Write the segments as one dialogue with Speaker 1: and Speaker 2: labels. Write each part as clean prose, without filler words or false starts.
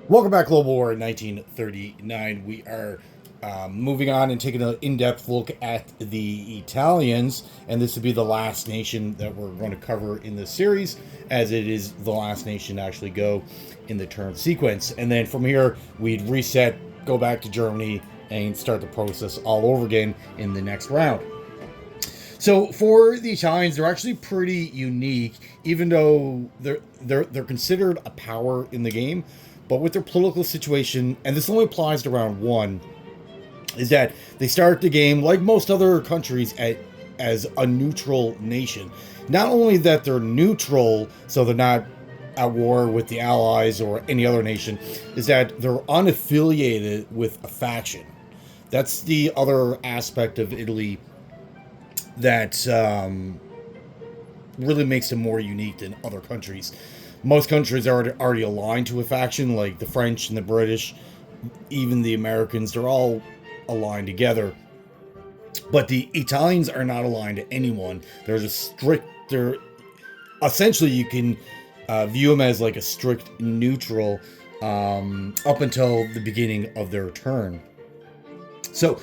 Speaker 1: Welcome back, Global War 1939. We are moving on and taking an in-depth look at the Italians, and this will be the last nation that we're going to cover in this series, as it is the last nation to actually go in the turn sequence. And then from here, we'd reset, go back to Germany, and start the process all over again in the next round. So for the Italians, they're actually pretty unique, even though they're considered a power in the game. But with their political situation, and this only applies to round one, is that they start the game like most other countries as a neutral nation. Not only that they're neutral, so they're not at war with the Allies or any other nation, is that they're unaffiliated with a faction. That's the other aspect of Italy that really makes them more unique than other countries. Most countries are already aligned to a faction, like the French and the British, even the Americans. They're all aligned together. But the Italians are not aligned to anyone. They're just strict. They're essentially, you can view them as like a strict neutral up until the beginning of their turn. So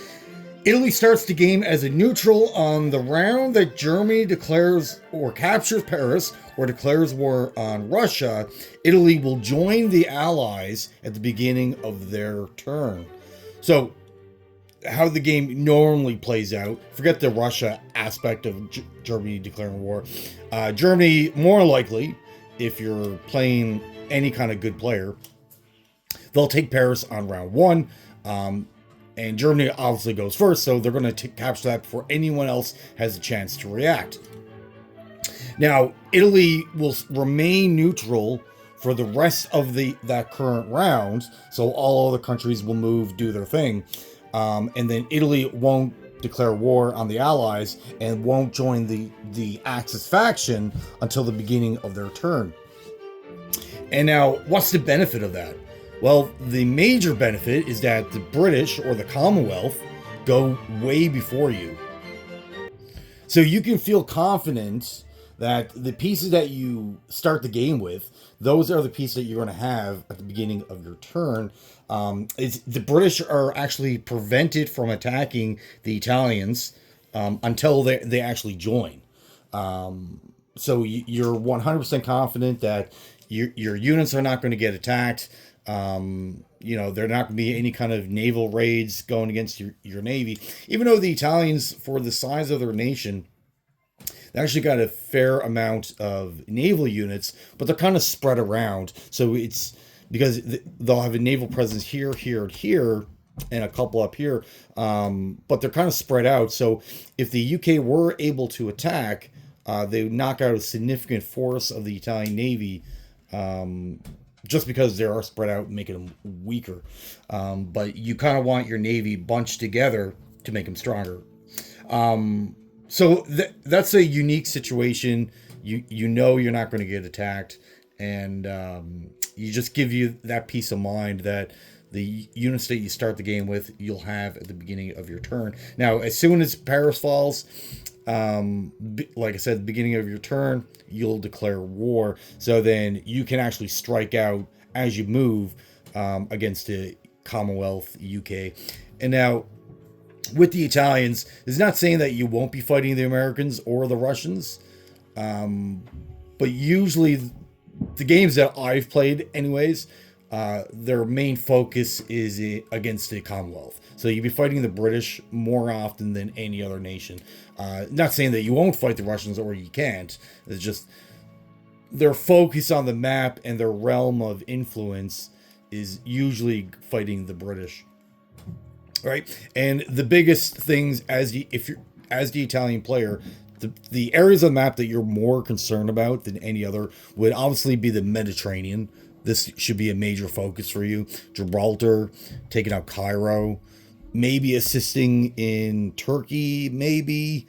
Speaker 1: Italy starts the game as a neutral on the round that Germany declares or captures Paris or declares war on Russia. Italy will join the Allies at the beginning of their turn. So, how the game normally plays out, forget the Russia aspect of Germany declaring war. Germany, more likely, if you're playing any kind of good player, they'll take Paris on round one. And Germany obviously goes first, so they're going to capture that before anyone else has a chance to react. Now, Italy will remain neutral for the rest of that current round, so all other countries will move, do their thing, and then Italy won't declare war on the Allies and won't join the Axis faction until the beginning of their turn. And now, what's the benefit of that? Well, the major benefit is that the British or the Commonwealth go way before you. So you can feel confident that the pieces that you start the game with, those are the pieces that you're going to have at the beginning of your turn. The British are actually prevented from attacking the Italians until they actually join. So you're 100% confident that your units are not going to get attacked. There are not going to be any kind of naval raids going against your navy. Even though the Italians, for the size of their nation, they actually got a fair amount of naval units, but they're kind of spread around. So it's because they'll have a naval presence here, here, and here, and a couple up here, but they're kind of spread out. So if the UK were able to attack, they would knock out a significant force of the Italian Navy, just because they are spread out, making them weaker. But you kind of want your Navy bunched together to make them stronger. So that's a unique situation. You know you're not going to get attacked, and you just give you that peace of mind that the units that you start the game with, you'll have at the beginning of your turn. Now, as soon as Paris falls, like I said, the beginning of your turn, you'll declare war. So then you can actually strike out as you move against the Commonwealth UK. And now, with the Italians, it's not saying that you won't be fighting the Americans or the Russians, but usually the games that I've played, anyways, their main focus is against the Commonwealth. So you'll be fighting the British more often than any other nation. Not saying that you won't fight the Russians or you can't. It's just their focus on the map and their realm of influence is usually fighting the British. Right, and the biggest things as the Italian player, the areas of the map that you're more concerned about than any other would obviously be the Mediterranean. This should be a major focus for you. Gibraltar, taking out Cairo, maybe assisting in Turkey, maybe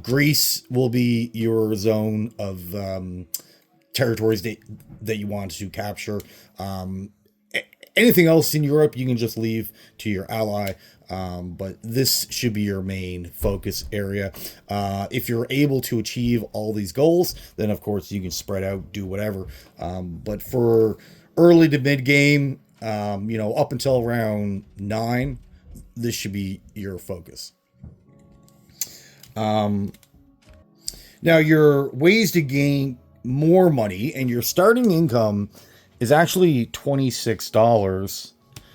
Speaker 1: Greece will be your zone of territories that you want to capture. Anything else in Europe, you can just leave to your ally. But this should be your main focus area. If you're able to achieve all these goals, then of course you can spread out, do whatever. But for early to mid game, Up until round 9, this should be your focus. Now, your ways to gain more money, and your starting income is actually $26,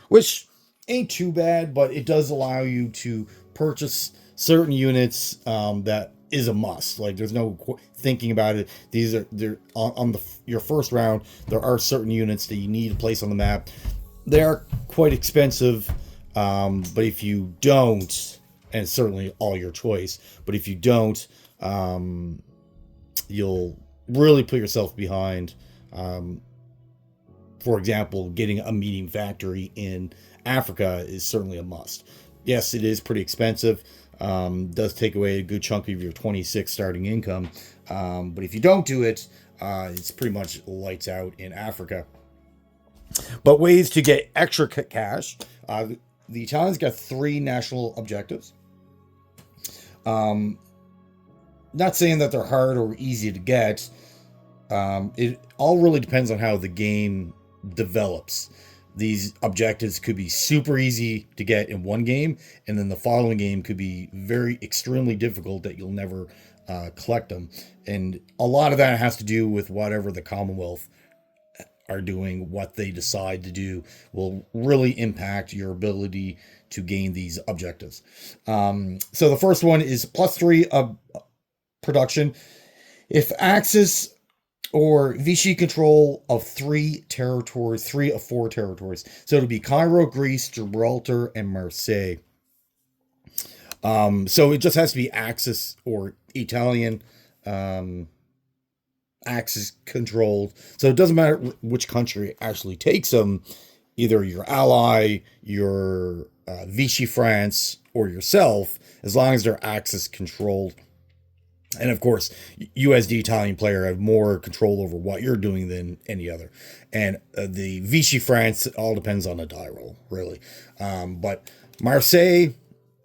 Speaker 1: which ain't too bad, but it does allow you to purchase certain units that is a must. Like, there's no thinking about it. They're on your first round. There are certain units that you need to place on the map. They are quite expensive, but if you don't, and it's certainly all your choice, but if you don't, you'll really put yourself behind. For example, getting a medium factory in Africa is certainly a must. Yes, it is pretty expensive. Does take away a good chunk of your 26 starting income. But if you don't do it, it's pretty much lights out in Africa. But ways to get extra cash. The Italians got 3 national objectives. Not saying that they're hard or easy to get. It all really depends on how the game develops. These objectives could be super easy to get in one game, and then the following game could be very extremely difficult that you'll never collect them. And a lot of that has to do with whatever the Commonwealth are doing. What they decide to do will really impact your ability to gain these objectives. So the first one is +3 of production. If Axis or Vichy control of 3 territories, 3 of 4 territories. So it'll be Cairo, Greece, Gibraltar, and Marseille. So it just has to be Axis or Italian Axis controlled. So it doesn't matter which country actually takes them, either your ally, your Vichy France, or yourself, as long as they're Axis controlled. And of course, you as the Italian player have more control over what you're doing than any other. And the Vichy France, it all depends on a die roll, really. But Marseille,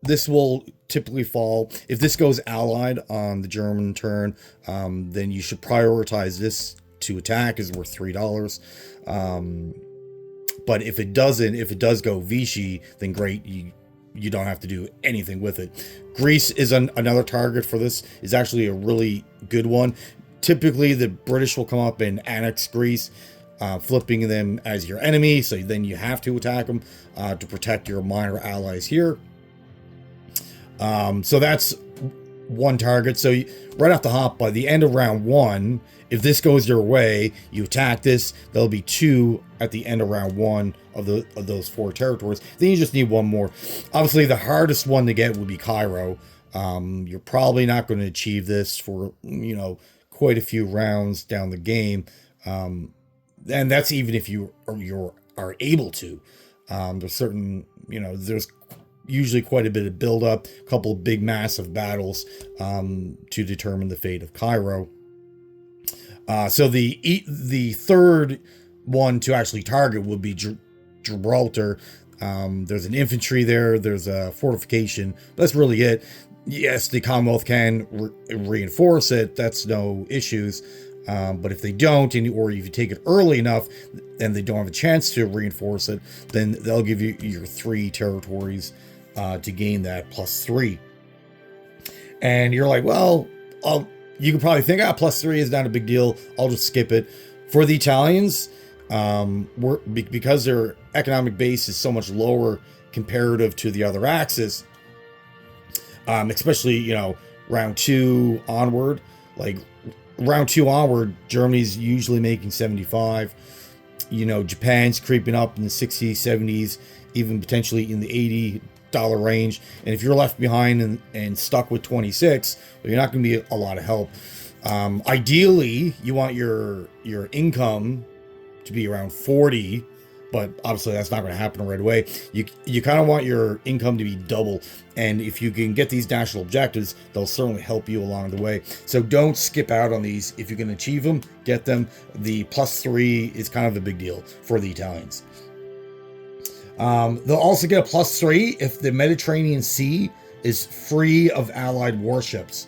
Speaker 1: this will typically fall. If this goes allied on the German turn, then you should prioritize this to attack, is worth $3. But if it doesn't, if it does go Vichy, then great, you don't have to do anything with it. Greece is another target for this. Is actually a really good one. Typically, the British will come up and annex Greece, flipping them as your enemy. So then you have to attack them to protect your minor allies here. So that's one target. So right off the hop, by the end of round 1, if this goes your way, you attack this. There'll be 2 at the end of round 1 of those 4 territories. Then you just need 1 more. Obviously, the hardest one to get would be Cairo. You're probably not going to achieve this for quite a few rounds down the game, and that's even if you are able to. There's certain there's usually quite a bit of build up, a couple of big massive battles to determine the fate of Cairo. So the third one to actually target would be Gibraltar. There's an infantry there. There's a fortification. That's really it. Yes, the Commonwealth can reinforce it. That's no issues. But if they don't, or if you take it early enough and they don't have a chance to reinforce it, then they'll give you your 3 territories to gain that +3. And you're like, well, you can probably think, +3 is not a big deal. I'll just skip it. For the Italians, because their economic base is so much lower comparative to the other axis, especially round 2 onward. Like round 2 onward, Germany's usually making 75. Japan's creeping up in the 60s, 70s, even potentially in the $80 range. And if you're left behind and stuck with 26, well, you're not going to be a lot of help. Ideally, you want your income to be around 40, but obviously that's not going to happen right away. You kind of want your income to be double, and if you can get these national objectives, they'll certainly help you along the way. So don't skip out on these. If you can achieve them, get them. The +3 is kind of a big deal for the Italians. They'll also get a +3 if the Mediterranean Sea is free of Allied warships.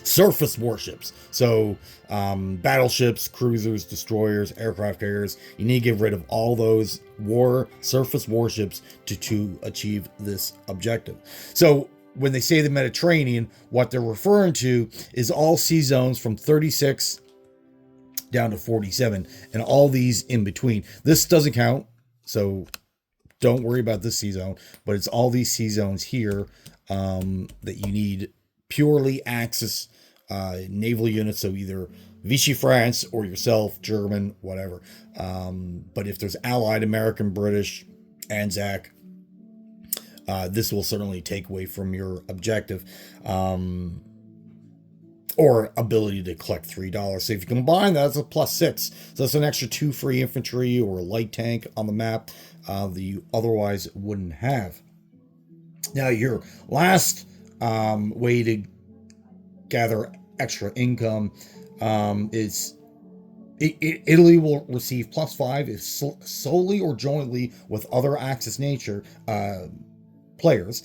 Speaker 1: surface warships. So battleships, cruisers, destroyers, aircraft carriers. You need to get rid of all those surface warships to achieve this objective. So when they say the Mediterranean, what they're referring to is all sea zones from 36 down to 47 and all these in between. This doesn't count, so don't worry about this sea zone, but it's all these sea zones here that you need purely Axis naval units, so either Vichy France or yourself, German, whatever. But if there's Allied, American, British, Anzac, this will certainly take away from your objective or ability to collect $3. So if you combine that, that's a +6. So that's an extra 2 free infantry or a light tank on the map that you otherwise wouldn't have. Now, your last way to gather extra income is Italy will receive +5 if solely or jointly with other Axis nature players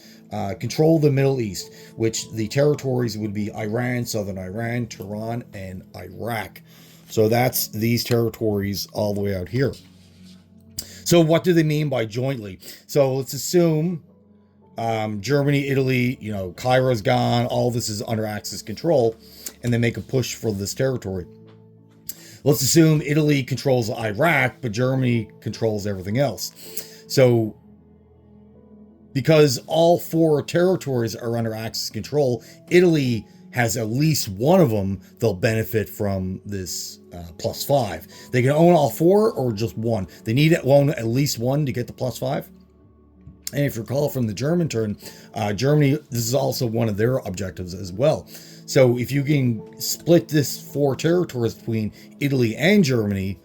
Speaker 1: control the Middle East, which the territories would be Iran, southern Iran, Tehran, and Iraq. So that's these territories all the way out here. So what do they mean by jointly? So let's assume Germany, Italy, Cairo's gone, all this is under Axis control, and they make a push for this territory. Let's assume Italy controls Iraq, but Germany controls everything else. So because all 4 territories are under Axis control, Italy has at least one of them they'll benefit from this +5. They can own all 4 or just one. They need to own at least one to get the +5. And if you recall from the German turn, Germany, this is also one of their objectives as well. So if you can split this 4 territories between Italy and Germany,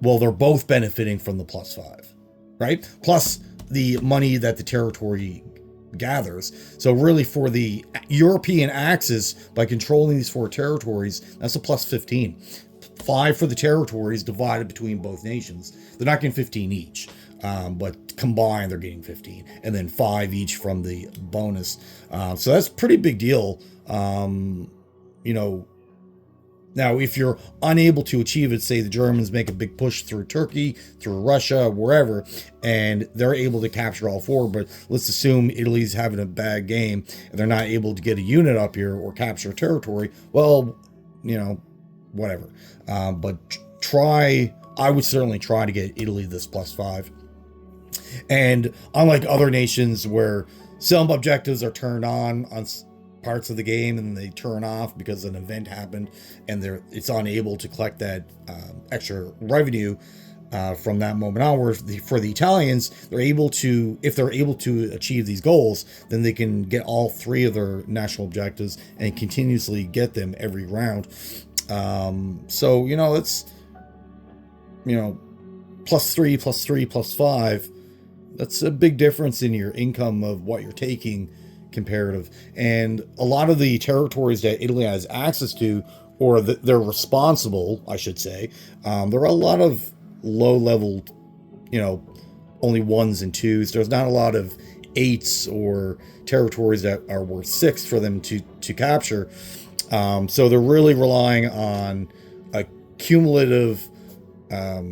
Speaker 1: well, they're both benefiting from the +5, right? Plus the money that the territory gathers. So really for the European Axis, by controlling these 4 territories, that's a +15. 5 for the territories divided between both nations. They're not getting 15 each, but combined they're getting 15, and then 5 each from the bonus. So that's a pretty big deal. Now, if you're unable to achieve it, say the Germans make a big push through Turkey, through Russia, wherever, and they're able to capture all 4, but let's assume Italy's having a bad game and they're not able to get a unit up here or capture territory, well, whatever. But I would certainly try to get Italy this +5. And unlike other nations where some objectives are turned on parts of the game and they turn off because an event happened and it's unable to collect that extra revenue from that moment onward. For the Italians, if they're able to achieve these goals, then they can get all 3 of their national objectives and continuously get them every round. So it's +3, +3, +5. That's a big difference in your income of what you're taking comparative. And a lot of the territories that Italy has access to, or they're responsible, I should say, there are a lot of low level, only 1s and 2s. There's not a lot of 8s or territories that are worth 6 for them to capture. So they're really relying on a cumulative, a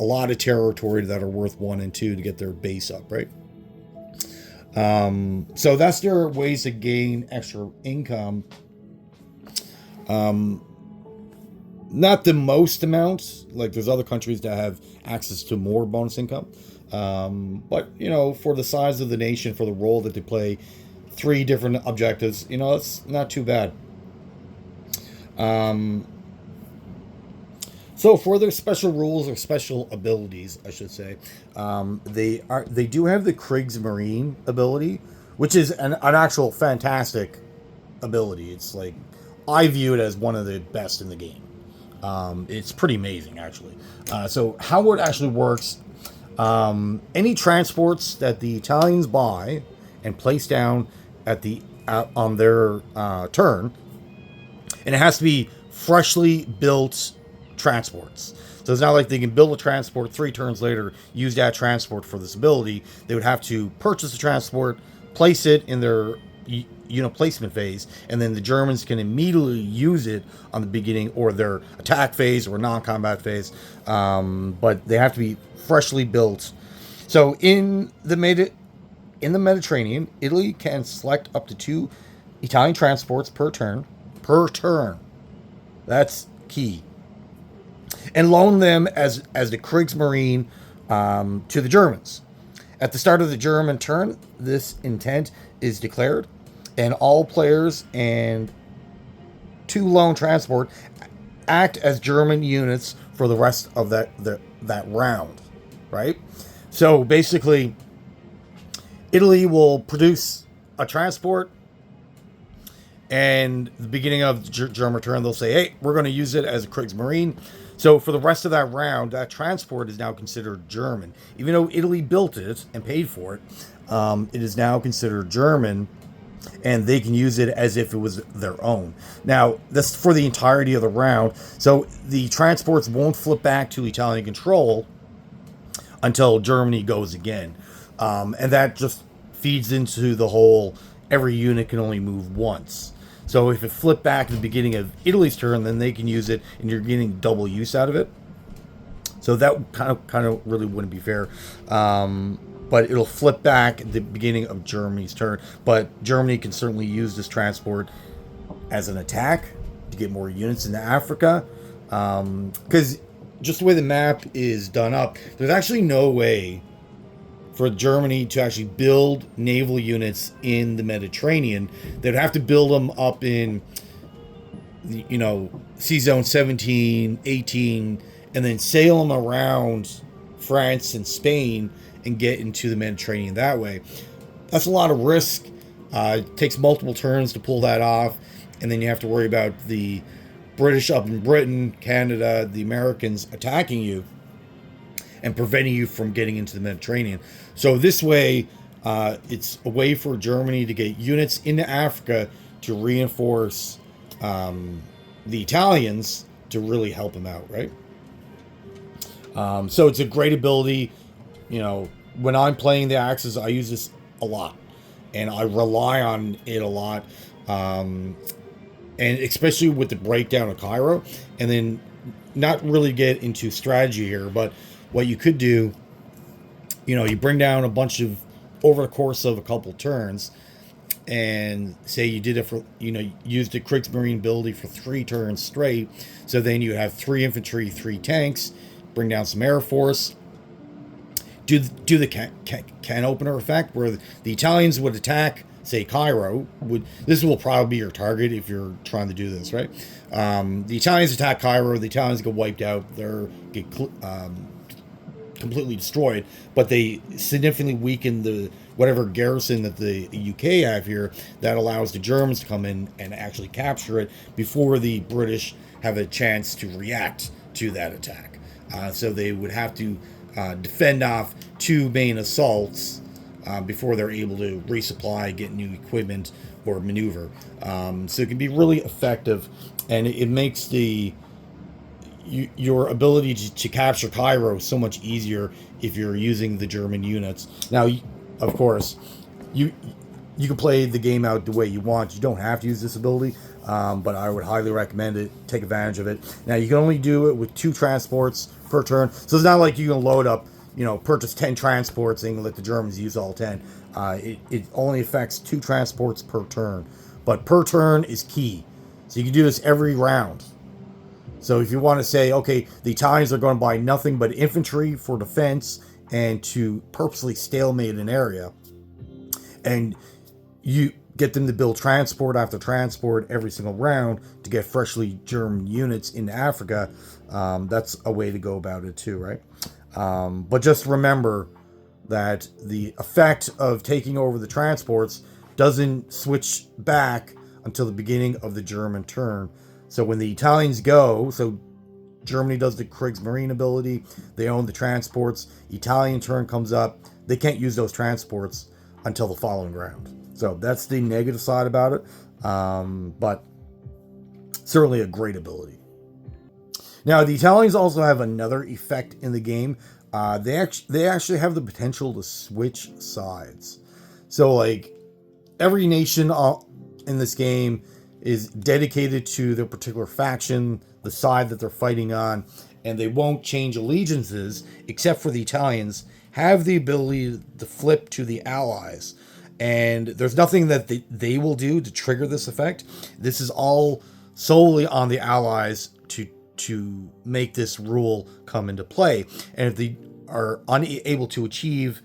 Speaker 1: lot of territory that are worth 1 and 2 to get their base up, right? So that's their ways to gain extra income. Not the most amount, like there's other countries that have access to more bonus income. But for the size of the nation, for the role that they play, 3 different objectives, it's not too bad. So for their special rules or special abilities, I should say, they do have the Kriegsmarine ability, which is an actual fantastic ability. It's like, I view it as one of the best in the game. It's pretty amazing, actually. So how it actually works, any transports that the Italians buy and place down on their turn, and it has to be freshly built transports. So it's not like they can build a transport 3 turns later, use that transport for this ability. They would have to purchase a transport, place it in their unit placement phase, and then the Germans can immediately use it on the beginning or their attack phase or non-combat phase. But they have to be freshly built. So in the Mediterranean, Italy can select up to 2 Italian transports per turn. Per turn. That's key. And loan them as the Kriegsmarine to the Germans. At the start of the German turn, this intent is declared, and all players and 2 lone transport act as German units for the rest of that round, right? So basically, Italy will produce a transport, and the beginning of the German turn, they'll say, hey, we're going to use it as a Kriegsmarine. So for the rest of that round, that transport is now considered German. Even though Italy built it and paid for it, it is now considered German, and they can use it as if it was their own. Now, that's for the entirety of the round. So the transports won't flip back to Italian control until Germany goes again. And that just feeds into the whole every unit can only move once. So if it flipped back at the beginning of Italy's turn, then they can use it, and you're getting double use out of it. So that kind of really wouldn't be fair. But it'll flip back at the beginning of Germany's turn. But Germany can certainly use this transport as an attack to get more units into Africa. Because just the way the map is done up, there's actually no way for Germany to actually build naval units in the Mediterranean. They'd have to build them up in, Sea Zone 17, 18, and then sail them around France and Spain and get into the Mediterranean that way. That's a lot of risk. It takes multiple turns to pull that off, and then you have to worry about the British up in Britain, Canada, the Americans attacking you and preventing you from getting into the Mediterranean. So this way, it's a way for Germany to get units into Africa to reinforce the Italians to really help them out, right? So it's a great ability. When I'm playing the Axis, I use this a lot, and I rely on it a lot, and especially with the breakdown of Cairo. And then, not really get into strategy here, but what you could do, you bring down a bunch of, over the course of a couple turns, and say you did it for, used the Kriegsmarine ability for 3 turns straight. So then you have 3 infantry, 3 tanks, bring down some air force, do the can opener effect where the Italians would attack, say Cairo. This will probably be your target if you're trying to do this, right? The Italians attack Cairo, the Italians get wiped out, get completely destroyed, but they significantly weaken the whatever garrison that the UK have here that allows the Germans to come in and actually capture it before the British have a chance to react to that attack. So they would have to defend off 2 main assaults before they're able to resupply, get new equipment, or maneuver. So it can be really effective, and it makes your ability to capture Cairo so much easier if you're using the German units. Now, of course, you can play the game out the way you want. You don't have to use this ability, but I would highly recommend it. Take advantage of it. Now, you can only do it with 2 transports per turn, so it's not like you can load up, purchase 10 transports and let the Germans use all 10. It only affects 2 transports per turn, but per turn is key. So you can do this every round. So if you want to say, okay, the Italians are going to buy nothing but infantry for defense and to purposely stalemate an area, and you get them to build transport after transport every single round to get freshly German units into Africa, that's a way to go about it too, right? But just remember that the effect of taking over the transports doesn't switch back until the beginning of the German turn. So when the Italians go, so Germany does the Kriegsmarine ability, they own the transports, Italian turn comes up, they can't use those transports until the following round. So that's the negative side about it, but certainly a great ability. Now, the Italians also have another effect in the game. They actually have the potential to switch sides. So, like, every nation in this game is dedicated to their particular faction, the side that they're fighting on, and they won't change allegiances, except for the Italians, have the ability to flip to the Allies. And there's nothing that they will do to trigger this effect. This is all solely on the Allies to make this rule come into play. And if they are unable to achieve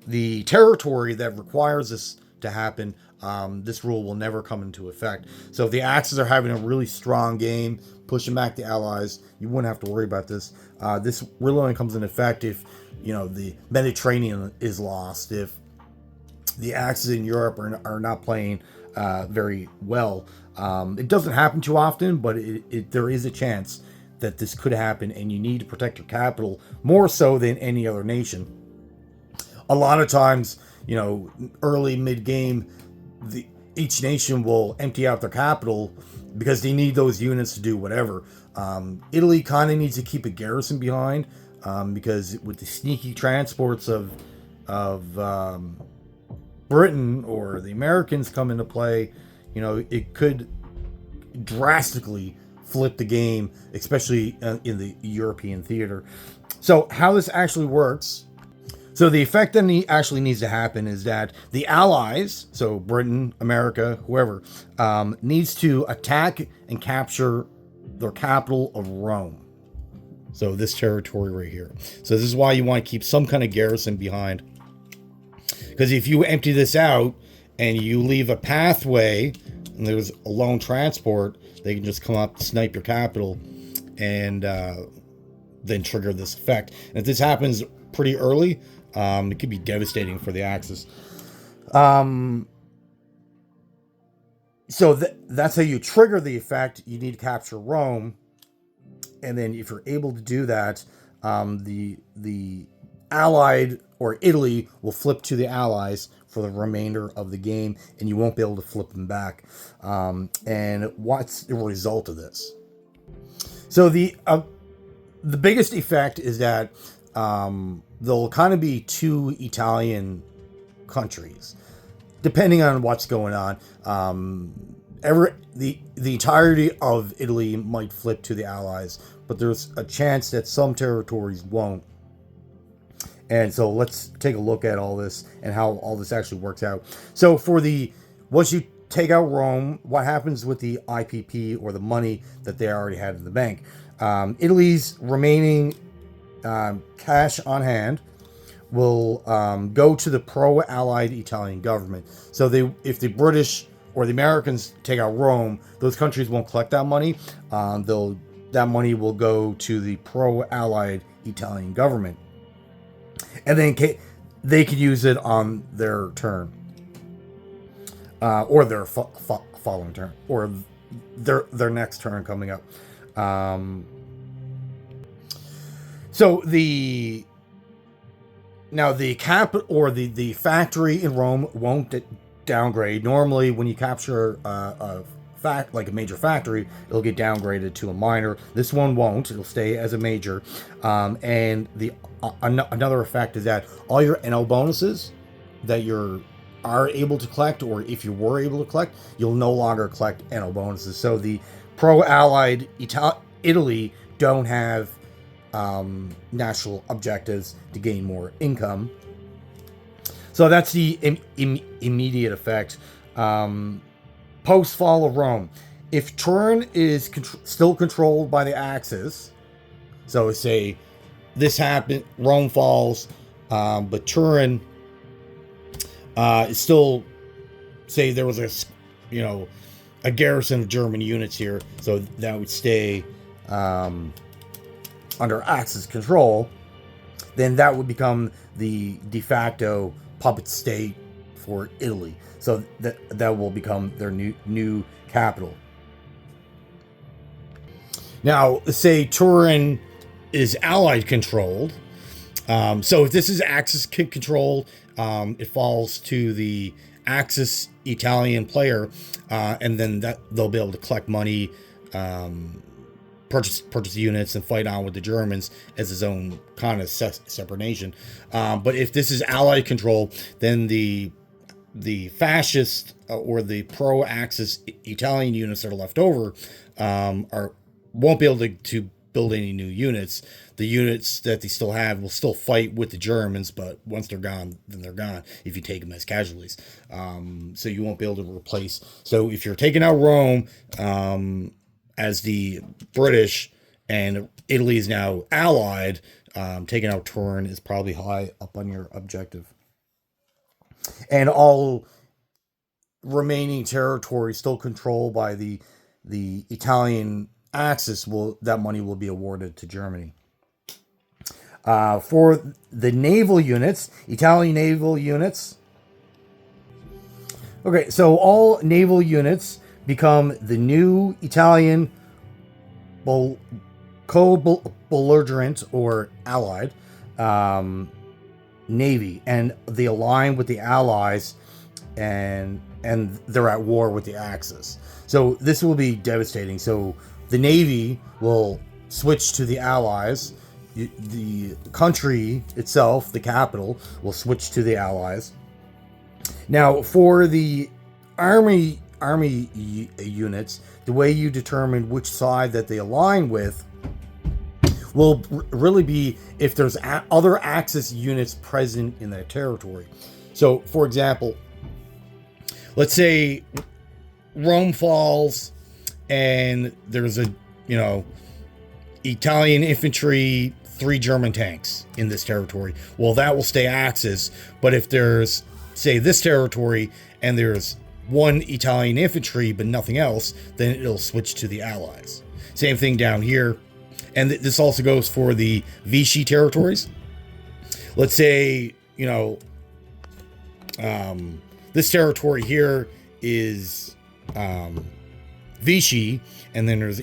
Speaker 1: the territory that requires this to happen, this rule will never come into effect. So if the Axis are having a really strong game, pushing back the Allies, you wouldn't have to worry about this. This really only comes into effect if, the Mediterranean is lost, if the Axis in Europe are not playing very well. It doesn't happen too often, but there is a chance that this could happen, and you need to protect your capital more so than any other nation. A lot of times, early, mid-game, each nation will empty out their capital because they need those units to do whatever. Italy kind of needs to keep a garrison behind because with the sneaky transports of Britain or the Americans come into play, it could drastically flip the game, especially in the European theater. So how this actually works. So the effect that actually needs to happen is that the Allies, so Britain, America, whoever, needs to attack and capture their capital of Rome. So this territory right here. So this is why you want to keep some kind of garrison behind. Because if you empty this out and you leave a pathway and there's a lone transport, they can just come up, snipe your capital, and then trigger this effect. And if this happens pretty early, it could be devastating for the Axis. So that's how you trigger the effect. You need to capture Rome, and then if you're able to do that, the Allied or Italy will flip to the Allies for the remainder of the game, and you won't be able to flip them back. And what's the result of this? So the biggest effect is that there'll kind of be two Italian countries, depending on what's going on. The entirety of Italy might flip to the Allies, but there's a chance that some territories won't. And so let's take a look at all this and how all this actually works out. So once you take out Rome, what happens with the IPP or the money that they already had in the bank? Italy's remaining cash on hand will go to the pro-Allied Italian government. So if the British or the Americans take out Rome, those countries won't collect that money. That money will go to the pro-Allied Italian government. And then they could use it on their turn, or their following turn, or their next turn coming up. So the cap or the factory in Rome won't downgrade. Normally, when you capture like a major factory, it'll get downgraded to a minor. This one won't. It'll stay as a major. And another effect is that all your NL bonuses that are able to collect, or if you were able to collect, you'll no longer collect NL bonuses. So the pro-Allied Italy don't have national objectives to gain more income. So that's the immediate effect. Post-fall of Rome. If Turin is still controlled by the Axis, so say this happened, Rome falls, but Turin is still, say there was a garrison of German units here, so that would stay under Axis control, then that would become the de facto puppet state for Italy. So that will become their new capital. Now, say Turin is Allied controlled. So if this is Axis controlled, it falls to the Axis Italian player, and then they'll be able to collect money, purchase units, and fight on with the Germans as his own kind of separate nation. But if this is Allied control, then the the fascist or the pro-Axis Italian units that are left over are won't be able to build any new units. The units that they still have will still fight with the Germans, but once they're gone, then they're gone if you take them as casualties. So you won't be able to replace. So if you're taking out Rome as the British and Italy is now allied, taking out Turin is probably high up on your objective. And all remaining territory still controlled by the Italian Axis that money will be awarded to Germany. For the naval units, Italian naval units. Okay, so all naval units become the new Italian co-belligerent or allied navy, and they align with the Allies, and they're at war with the Axis. So this will be devastating. So the Navy will switch to the Allies. The country itself, the capital, will switch to the Allies. Now, for the army units, the way you determine which side that they align with will really be if there's other Axis units present in that territory. So, for example, let's say Rome falls and there's Italian infantry, 3 German tanks in this territory. Well, that will stay Axis, but if there's, say, this territory and there's 1 Italian infantry but nothing else, then it'll switch to the Allies. Same thing down here. And this also goes for the Vichy territories. Let's say, this territory here is Vichy, and then there's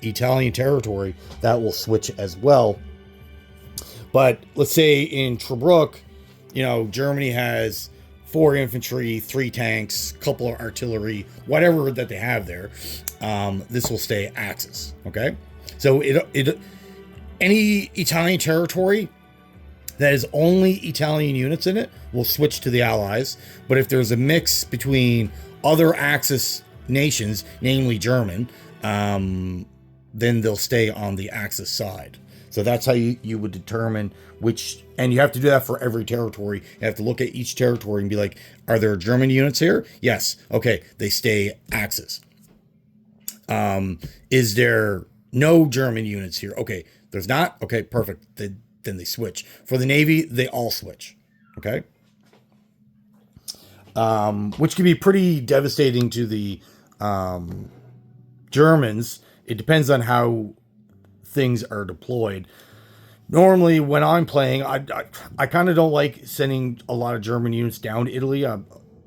Speaker 1: Italian territory that will switch as well. But let's say in Tobruk, Germany has 4 infantry, 3 tanks, couple of artillery, whatever that they have there. This will stay Axis. Okay, so any Italian territory that is only Italian units in it will switch to the Allies. But if there's a mix between other Axis nations, namely German, then they'll stay on the Axis side. So that's how you would determine which, and you have to do that for every territory. You have to look at each territory and be like, are there German units here? Yes. Okay, they stay Axis. Is there no German units here? Okay, there's not? Okay, perfect. Then they switch. For the Navy, they all switch. Okay? Which can be pretty devastating to the Germans. It depends on how things are deployed. Normally, when I'm playing, I kind of don't like sending a lot of German units down to Italy.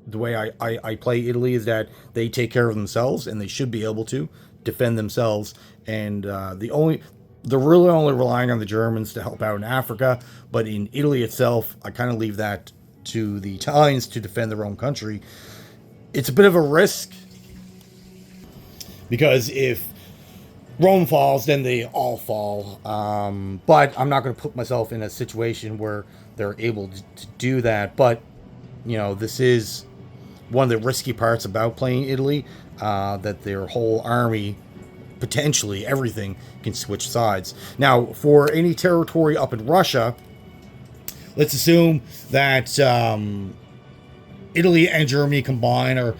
Speaker 1: The way I play Italy is that they take care of themselves, and they should be able to defend themselves. And they're really only relying on the Germans to help out in Africa. But in Italy itself, I kind of leave that to the Italians to defend their own country. It's a bit of a risk, because if Rome falls, then they all fall. But I'm not going to put myself in a situation where they're able to do that. But, this is one of the risky parts about playing Italy, that their whole army, potentially everything, can switch sides. Now, for any territory up in Russia, let's assume that Italy and Germany combine are,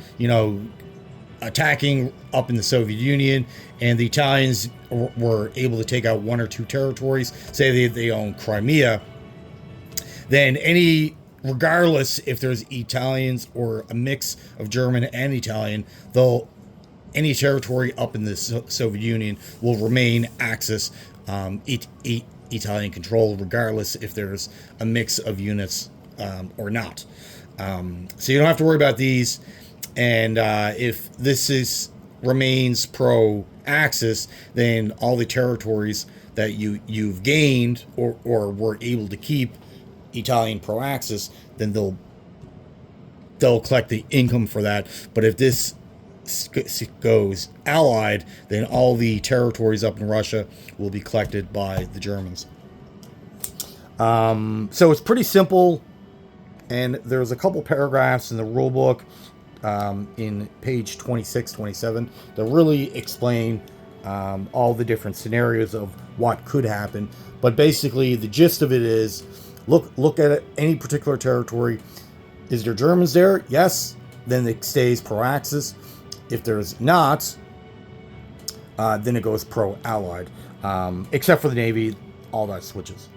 Speaker 1: attacking up in the Soviet Union, and the Italians were able to take out 1 or 2 territories. Say they own Crimea, then regardless if there's Italians or a mix of German and Italian, any territory up in the Soviet Union will remain Axis Italian control, regardless if there's a mix of units or not. So you don't have to worry about these. And if this remains pro-Axis, then all the territories that you've gained or were able to keep Italian pro-Axis, then they'll collect the income for that. But if this goes Allied, then all the territories up in Russia will be collected by the Germans. So it's pretty simple And there's a couple paragraphs in the rule book, in page 26, 27, that really explain all the different scenarios of what could happen. But basically, the gist of it is, look at it, any particular territory. Is there Germans there? Yes. Then it stays pro-Axis. If there's not, then it goes pro-Allied. Except for the Navy, all that switches.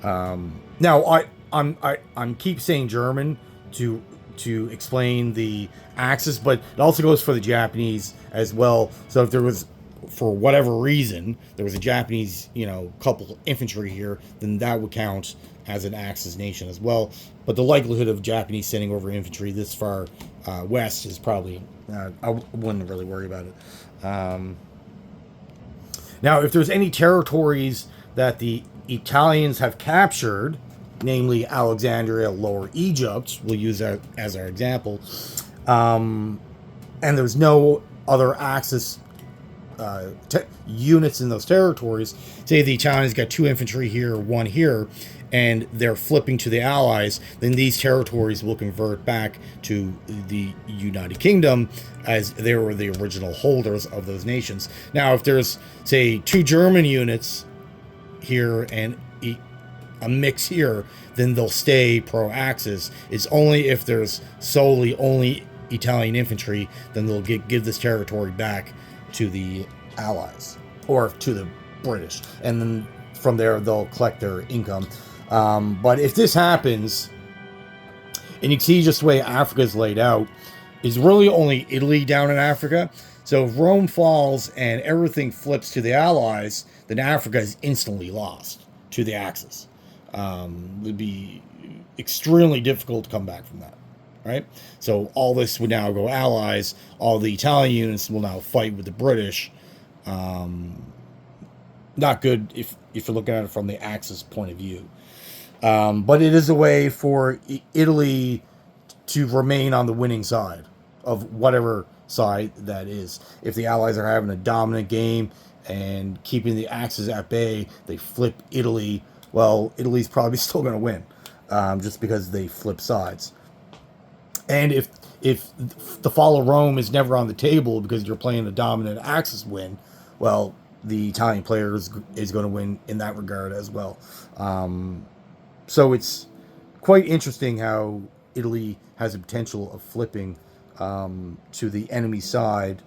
Speaker 1: Now, I'm keep saying German to explain the Axis, but it also goes for the Japanese as well. So if there was, for whatever reason, there was a Japanese, couple infantry here, then that would count as an Axis nation as well. But the likelihood of Japanese sending over infantry this far west is probably, I wouldn't really worry about it. Now, if there's any territories that the Italians have captured, namely Alexandria, Lower Egypt, we'll use that as our example, and there's no other Axis units in those territories. Say the Italians got 2 infantry here, 1 here, and they're flipping to the Allies, then these territories will convert back to the United Kingdom, as they were the original holders of those nations. Now, if there's, say, 2 German units here and a mix here, then they'll stay pro-Axis. It's only if there's only Italian infantry, then they'll give this territory back to the Allies or to the British, and then from there they'll collect their income. But if this happens, and you can see just the way Africa is laid out, is really only Italy down in Africa. So if Rome falls and everything flips to the Allies, then Africa is instantly lost to the Axis. It'd be extremely difficult to come back from that, right? So all this would now go Allies. All the Italian units will now fight with the British. Not good if you're looking at it from the Axis point of view. But it is a way for Italy to remain on the winning side of whatever side that is. If the Allies are having a dominant game and keeping the Axis at bay, they flip Italy. Well, Italy's probably still going to win, just because they flip sides. And if the fall of Rome is never on the table because you're playing a dominant Axis win, well, the Italian player is going to win in that regard as well. So it's quite interesting how Italy has the potential of flipping to the enemy side,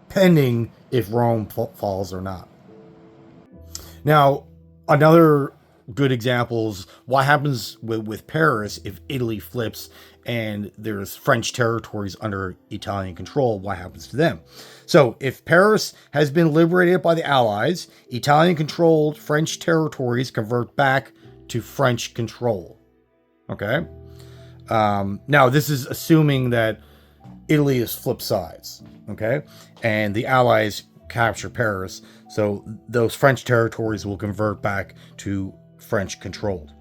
Speaker 1: pending if Rome falls or not. Now, another good example is what happens with Paris if Italy flips and there's French territories under Italian control. What happens to them? So if Paris has been liberated by the Allies, Italian-controlled French territories convert back to French control. Okay? Now, this is assuming that Italy is flip sides. Okay? And the Allies capture Paris. So those French territories will convert back to French controlled.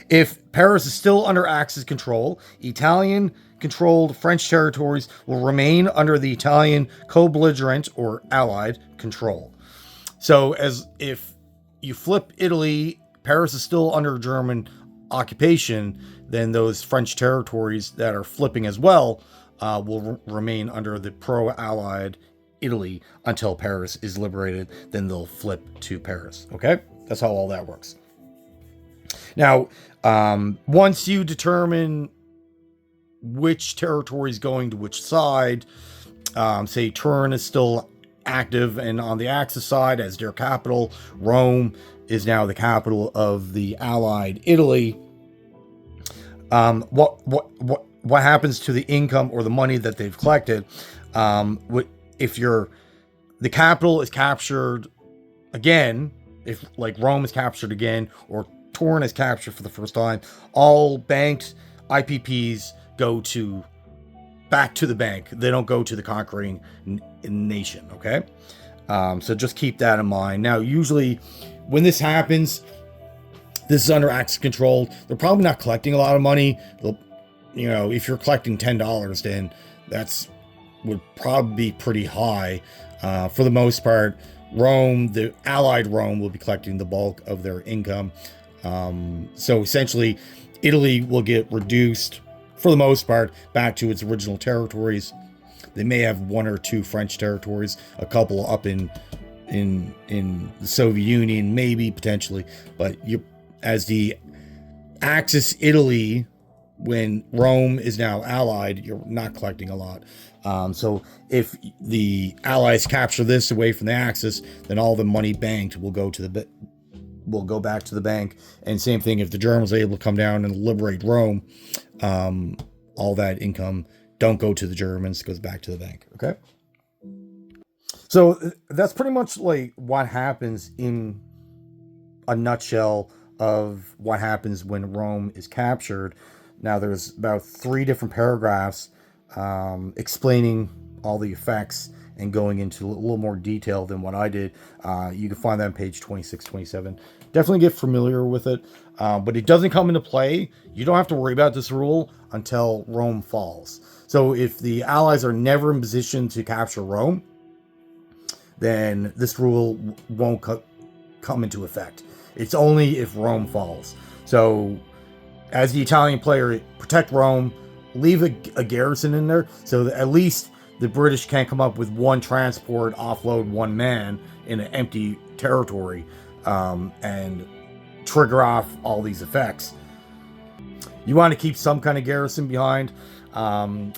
Speaker 1: If Paris is still under Axis control, Italian-controlled French territories will remain under the Italian co-belligerent or allied control. So as if you flip Italy, Paris is still under German occupation, then those French territories that are flipping as well will remain under the pro-allied Italy until Paris is liberated. Then they'll flip to Paris. Okay? That's how all that works. Now, once you determine which territory is going to which side, say Turin is still active and on the Axis side as their capital, Rome is now the capital of the Allied Italy. What happens to the income or the money that they've collected? If the capital is captured again, if like Rome is captured again, or Turin is captured for the first time, all banked IPPs go back to the bank. They don't go to the conquering nation. Okay, so just keep that in mind. Now, usually when this happens, this is under Axis control. They're probably not collecting a lot of money. If you're collecting $10, then would probably be pretty high. For the most part, Rome, the Allied Rome, will be collecting the bulk of their income. So essentially, Italy will get reduced, for the most part, back to its original territories. They may have one or two French territories, a couple up in the Soviet Union, maybe potentially, but as the Axis Italy, when Rome is now allied, you're not collecting a lot. So if the Allies capture this away from the Axis, then all the money banked will go back to the bank. And same thing if the Germans are able to come down and liberate Rome, all that income don't go to the Germans, it goes back to the bank. Okay. So that's pretty much like what happens in a nutshell of what happens when Rome is captured. Now there's about 3 different paragraphs explaining all the effects and going into a little more detail than what I did. You can find that on page 26, 27. Definitely get familiar with it, but it doesn't come into play. You don't have to worry about this rule until Rome falls. So if the Allies are never in position to capture Rome, then this rule won't come into effect. It's only if Rome falls. So as the Italian player, protect Rome, leave a garrison in there, so that at least the British can't come up with one transport, offload one man in an empty territory, and trigger off all these effects. You want to keep some kind of garrison behind.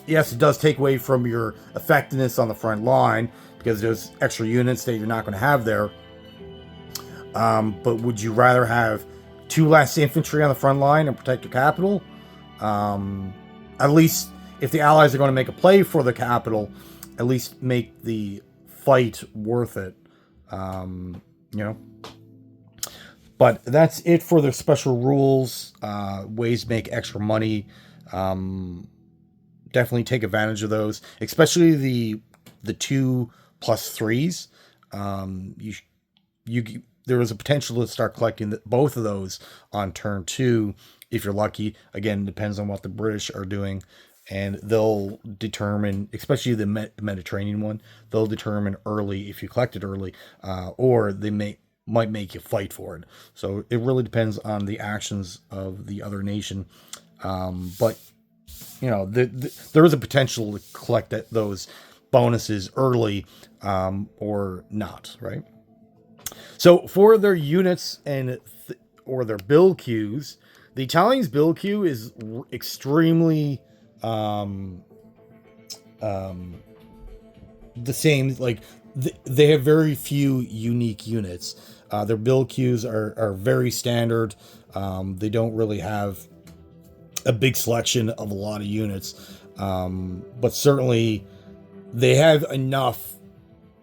Speaker 1: Yes, it does take away from your effectiveness on the front line, because there's extra units that you're not going to have there. But would you rather have 2 less infantry on the front line and protect your capital? At least if the Allies are going to make a play for the capital, at least make the fight worth it. But that's it for the special rules, ways to make extra money. Definitely take advantage of those, especially the 2+3s. There is a potential to start collecting both of those on turn 2 if you're lucky. Again, it depends on what the British are doing, and they'll determine, especially the Mediterranean one, they'll determine early if you collect it early, or they might make you fight for it. So it really depends on the actions of the other nation. But there is a potential to collect those bonuses early, or not, right? So for their units or their build queues, the Italians' build queue is extremely the same. Like they have very few unique units. Their build queues are very standard. They don't really have a big selection of a lot of units, but certainly they have enough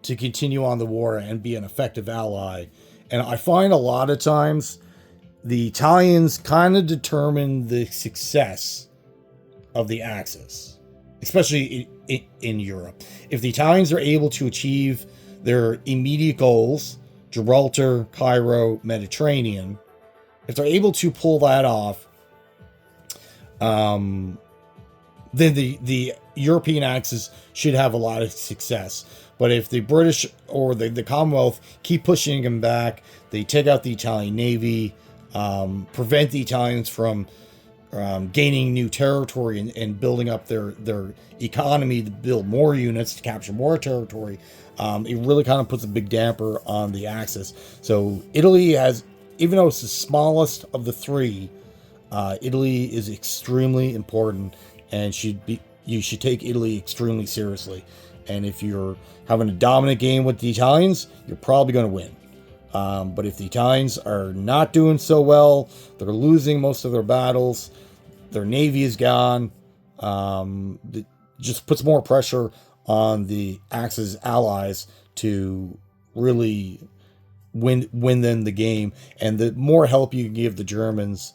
Speaker 1: to continue on the war and be an effective ally. And I find a lot of times the Italians kind of determine the success of the Axis, especially in Europe. If the Italians are able to achieve their immediate goals, Gibraltar, Cairo, Mediterranean, if they're able to pull that off, then the European Axis should have a lot of success. But if the British or the Commonwealth keep pushing them back, they take out the Italian Navy, prevent the Italians from gaining new territory and building up their economy to build more units, to capture more territory, it really kind of puts a big damper on the Axis. So Italy has, even though it's the smallest of the 3, Italy is extremely important, and you should take Italy extremely seriously. And if you're having a dominant game with the Italians, you're probably going to win. But if the Italians are not doing so well, they're losing most of their battles, their navy is gone, it just puts more pressure on the Axis allies to really win them the game. And the more help you give the Germans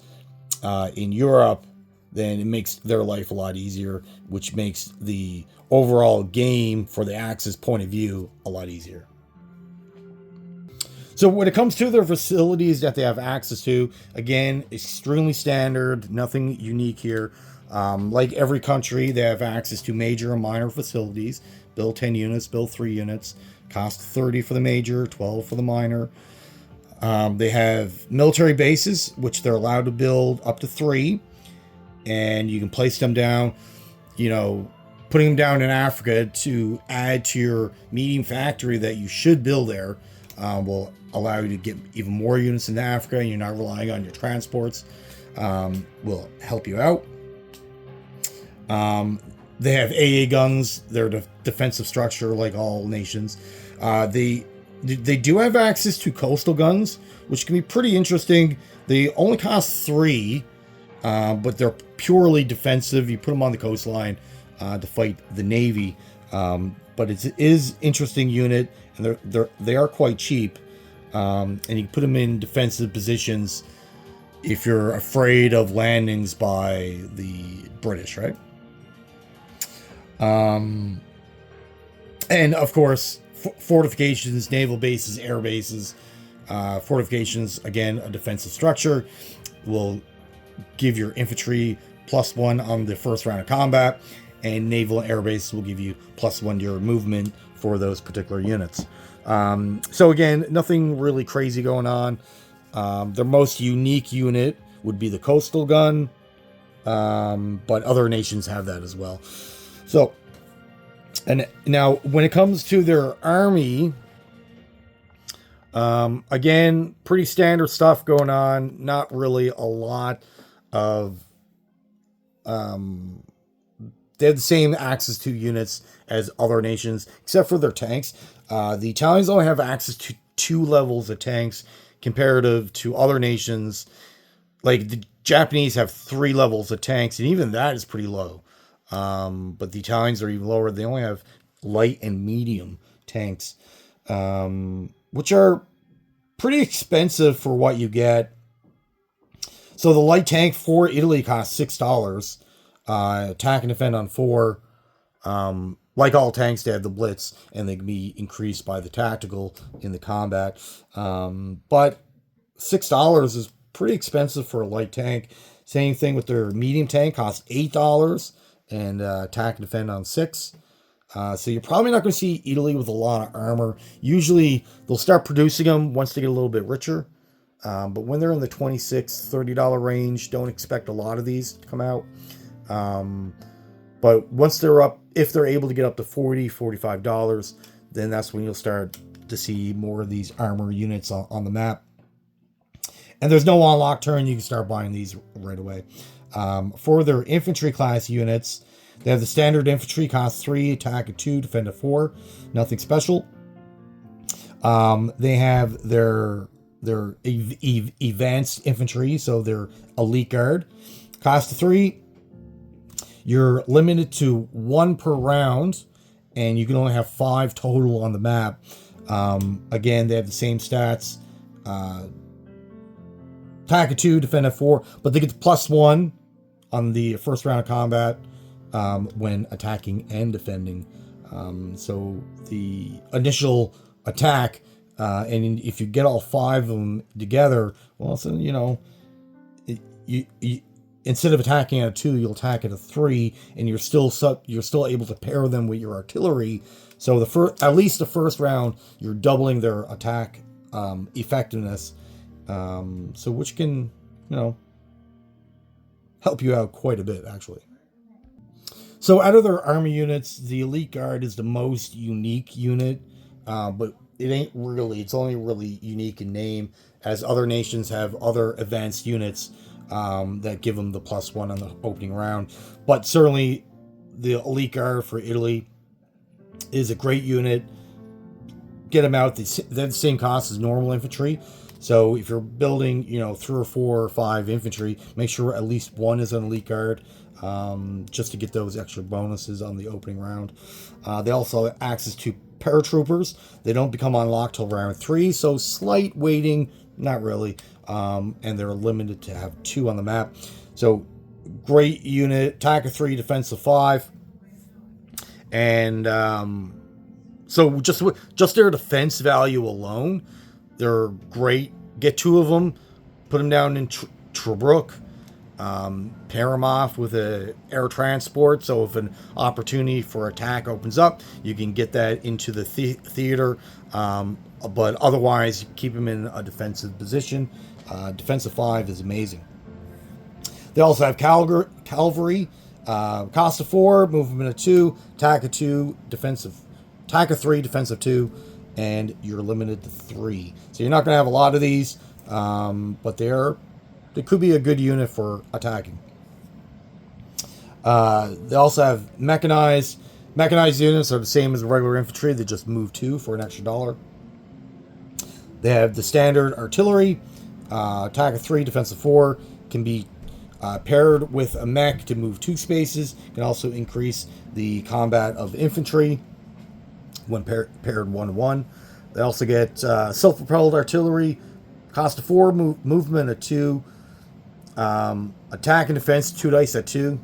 Speaker 1: in Europe, then it makes their life a lot easier, which makes the overall game for the Axis point of view a lot easier. So when it comes to their facilities that they have access to, again, extremely standard, nothing unique here. Like every country, they have access to major and minor facilities. Build 10 units, build 3 units. Cost 30 for the major, 12 for the minor. They have military bases, which they're allowed to build up to 3, and you can place them down. You know, putting them down in Africa to add to your medium factory that you should build there will allow you to get even more units into Africa, and you're not relying on your transports. Will help you out. They have AA guns. They're a defensive structure like all nations. They do have access to coastal guns, which can be pretty interesting. They only cost 3, but they're purely defensive. You put them on the coastline to fight the Navy. But it is interesting unit, and they are quite cheap. And you can put them in defensive positions if you're afraid of landings by the British, right? And of course, fortifications, naval bases, air bases. Fortifications, again, a defensive structure, will give your infantry +1 on the first round of combat, and naval and air base will give you +1 to your movement for those particular units. So again, nothing really crazy going on. Their most unique unit would be the coastal gun, but other nations have that as well. So, and now when it comes to their army, again, pretty standard stuff going on. Not really a lot of, they have the same access to units as other nations, except for their tanks. The Italians only have access to 2 levels of tanks comparative to other nations. Like the Japanese have 3 levels of tanks, and even that is pretty low. But the Italians are even lower. They only have light and medium tanks, which are pretty expensive for what you get. So the light tank for Italy costs $6. Attack and defend on 4. Like all tanks, they have the blitz, and they can be increased by the tactical in the combat. But $6 is pretty expensive for a light tank. Same thing with their medium tank, costs $8, and attack and defend on 6. So you're probably not going to see Italy with a lot of armor. Usually they'll start producing them once they get a little bit richer. But when they're in the $26, $30 range, don't expect a lot of these to come out. But once they're up, if they're able to get up to $40, $45, then that's when you'll start to see more of these armor units on the map. And there's no unlock turn. You can start buying these right away. For their infantry class units, they have the standard infantry, cost 3, attack at 2, defend at 4. Nothing special. They have their advanced infantry, so their elite guard, cost 3. You're limited to 1 per round, and you can only have 5 total on the map. Again, they have the same stats. Attack at 2, defend at 4, but they get the +1 on the first round of combat when attacking and defending. So the initial attack, and if you get all 5 of them together, well, so you know, you instead of attacking at a 2, you'll attack at a 3, and you're still able to pair them with your artillery. So at least the first round, you're doubling their attack effectiveness. So which can, help you out quite a bit, actually. So out of their army units, the Elite Guard is the most unique unit, but it's only really unique in name, as other nations have other advanced units that give them the +1 on the opening round. But certainly the Elite Guard for Italy is a great unit. Get them out. They're the same cost as normal infantry. So if you're building, 3 or 4 or 5 infantry, make sure at least 1 is an Elite Guard, just to get those extra bonuses on the opening round. They also have access to paratroopers. They don't become unlocked till round 3, so slight waiting, not really. And they're limited to have 2 on the map. So great unit, attack of 3, defense of 5. And so just their defense value alone, they're great. Get 2 of them, put them down in Tobruk, pair them off with a air transport. So if an opportunity for attack opens up, you can get that into the theater. but otherwise keep them in a defensive position. Defensive 5 is amazing. They also have cavalry, cost of 4, movement of 2, attack of 2, attack of 3, defensive 2, and you're limited to 3. So you're not going to have a lot of these, but they could be a good unit for attacking. They also have mechanized. Mechanized units are the same as regular infantry. They just move 2 for an extra $1. They have the standard artillery. Attack of 3, defensive 4. Can be paired with a mech to move 2 spaces. Can also increase the combat of infantry when paired 1-1. They also get self-propelled artillery. Cost of 4, movement of 2. Attack and defense, 2 dice at 2.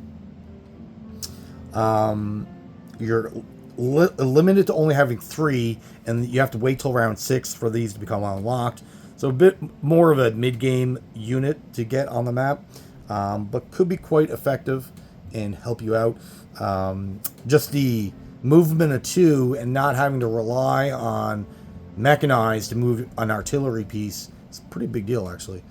Speaker 1: You're limited to only having 3, and you have to wait till round 6 for these to become unlocked. So a bit more of a mid-game unit to get on the map, but could be quite effective and help you out. Just the movement of 2 and not having to rely on mechanized to move an artillery piece, it's a pretty big deal, actually.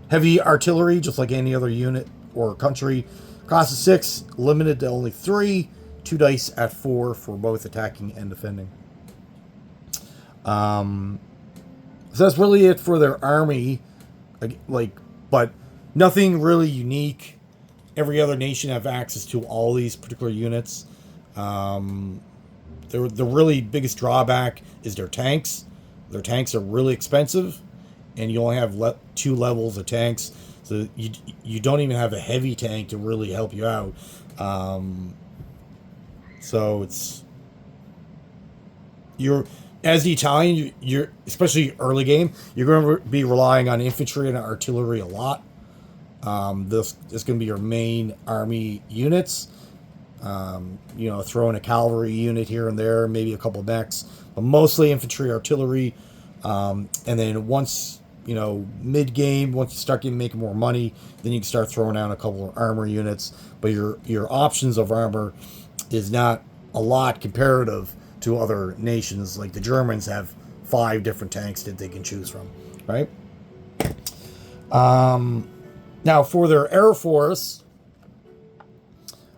Speaker 1: Heavy artillery, just like any other unit or country, cost of 6, limited to only 3, 2 dice at 4 for both attacking and defending. So that's really it for their army, but nothing really unique. Every other nation have access to all these particular units. The really biggest drawback is their tanks. Their tanks are really expensive, and you only have 2 levels of tanks. So you don't even have a heavy tank to really help you out. So as the Italian, you're especially early game, you're going to be relying on infantry and artillery a lot. This is going to be your main army units. Throw in a cavalry unit here and there, maybe a couple of mechs, but mostly infantry, artillery, and then once mid-game, once you start making more money, then you can start throwing out a couple of armor units. But your options of armor is not a lot comparative to other nations. Like the Germans have 5 different tanks that they can choose from, right? Now for their Air Force,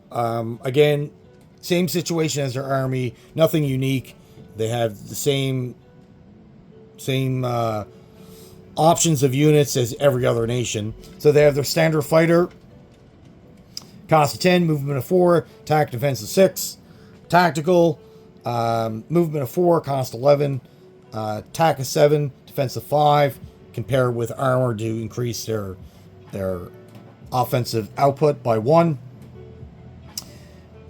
Speaker 1: again, same situation as their army, nothing unique. They have the same options of units as every other nation. So they have their standard fighter, cost of 10, movement of 4, attack defense of 6, tactical, movement of 4, cost 11, attack of 7, defense of 5, compared with armor to increase their offensive output by 1.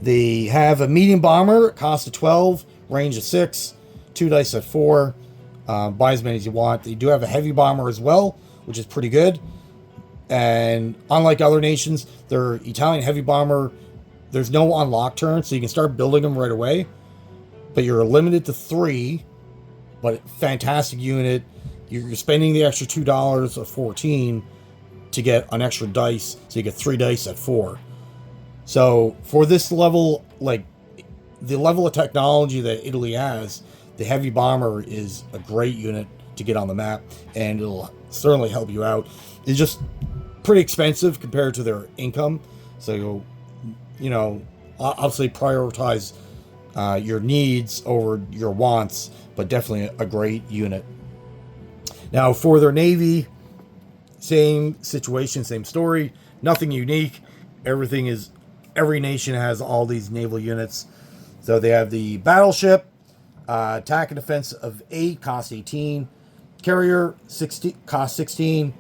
Speaker 1: They have a medium bomber, cost of 12, range of 6, 2 dice at 4. Buy as many as you want. They do have a heavy bomber as well, which is pretty good. And unlike other nations, their Italian heavy bomber, there's no unlock turn, so you can start building them right away. But you're limited to 3. But fantastic unit. You're spending the extra $2 of 14 to get an extra dice, so you get 3 dice at 4. So for this level, like the level of technology that Italy has, the heavy bomber is a great unit to get on the map, and it'll certainly help you out. It's just pretty expensive compared to their income, so obviously prioritize your needs over your wants, but definitely a great unit. Now for their navy, same situation, same story, nothing unique. Every nation has all these naval units. So they have the battleship, attack and defense of 8, cost 18. Carrier, cost 16.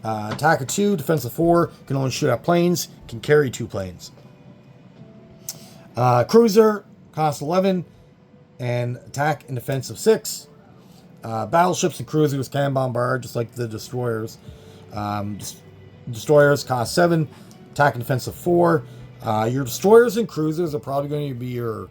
Speaker 1: Attack of 2, defense of 4. Can only shoot at planes. Can carry 2 planes. Cruiser, cost 11. And attack and defense of 6. Battleships and cruisers can bombard, just like the destroyers. Destroyers cost 7. Attack and defense of 4. Your destroyers and cruisers are probably going to be your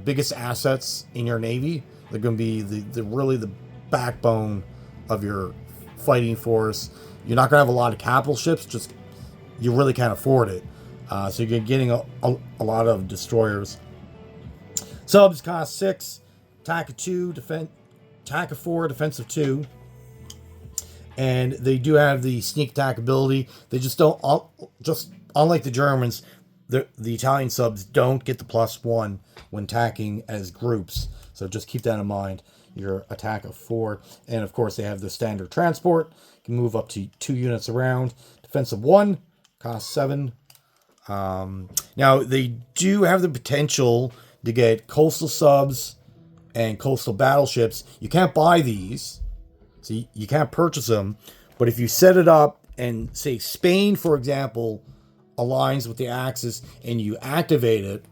Speaker 1: biggest assets in your navy. They're going to be the backbone of your fighting force. You're not going to have a lot of capital ships, just you really can't afford it. So you're getting a lot of destroyers. Subs cost 6. attack of 2, attack of 4, defense of 2. And they do have the sneak attack ability. They just don't, just unlike the Germans, the Italian subs don't get the +1 when attacking as groups. So just keep that in mind. Your attack of 4. And of course, they have the standard transport. You can move up to 2 units around. Defense of 1, cost 7. Now, they do have the potential to get coastal subs and coastal battleships. You can't buy these. So you can't purchase them, but if you set it up and say Spain, for example, aligns with the Axis and you activate it,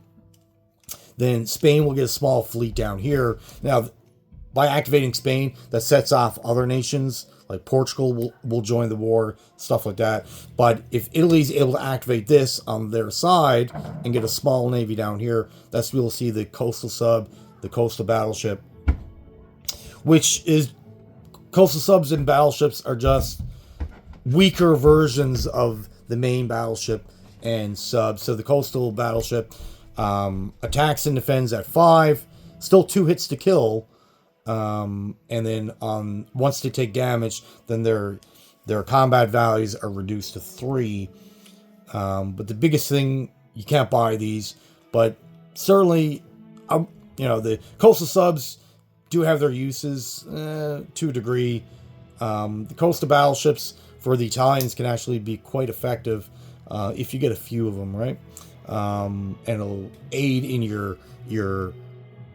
Speaker 1: then Spain will get a small fleet down here. Now, by activating Spain, that sets off other nations, like Portugal will join the war, stuff like that. But if Italy's able to activate this on their side and get a small navy down here, that's where we'll see the coastal sub, the coastal battleship, which is... Coastal subs and battleships are just weaker versions of the main battleship and sub. So the coastal battleship attacks and defends at 5, still 2 hits to kill, and then once they take damage, then their combat values are reduced to 3. But the biggest thing, you can't buy these, but certainly, the coastal subs do have their uses to a degree. The coastal battleships for the Italians can actually be quite effective if you get a few of them, right? And it'll aid in your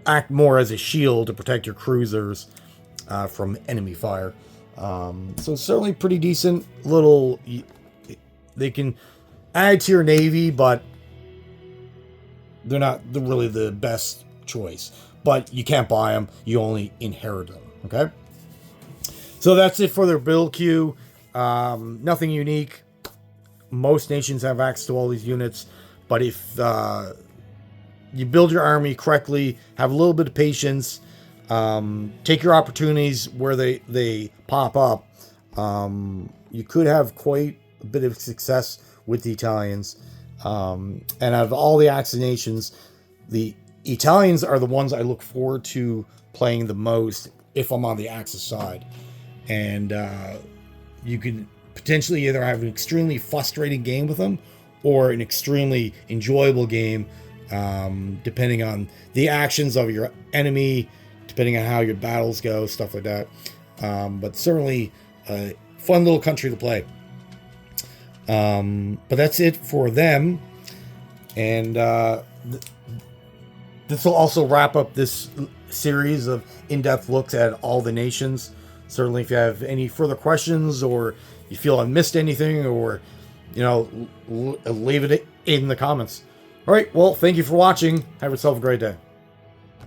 Speaker 1: act more as a shield to protect your cruisers from enemy fire. So it's certainly pretty decent. They can add to your navy, but they're not really the best choice. But you can't buy them. You only inherit them. Okay? So that's it for their build queue. Nothing unique. Most nations have access to all these units. But if you build your army correctly, have a little bit of patience, take your opportunities where they pop up, you could have quite a bit of success with the Italians. And out of all the Axis nations, the Italians are the ones I look forward to playing the most if I'm on the Axis side. And you could potentially either have an extremely frustrating game with them or an extremely enjoyable game, depending on the actions of your enemy, depending on how your battles go, stuff like that. But certainly a fun little country to play. But that's it for them. And this will also wrap up this series of in-depth looks at all the nations. Certainly, if you have any further questions or you feel I missed anything, or leave it in the comments. All right, well, thank you for watching. Have yourself a great day.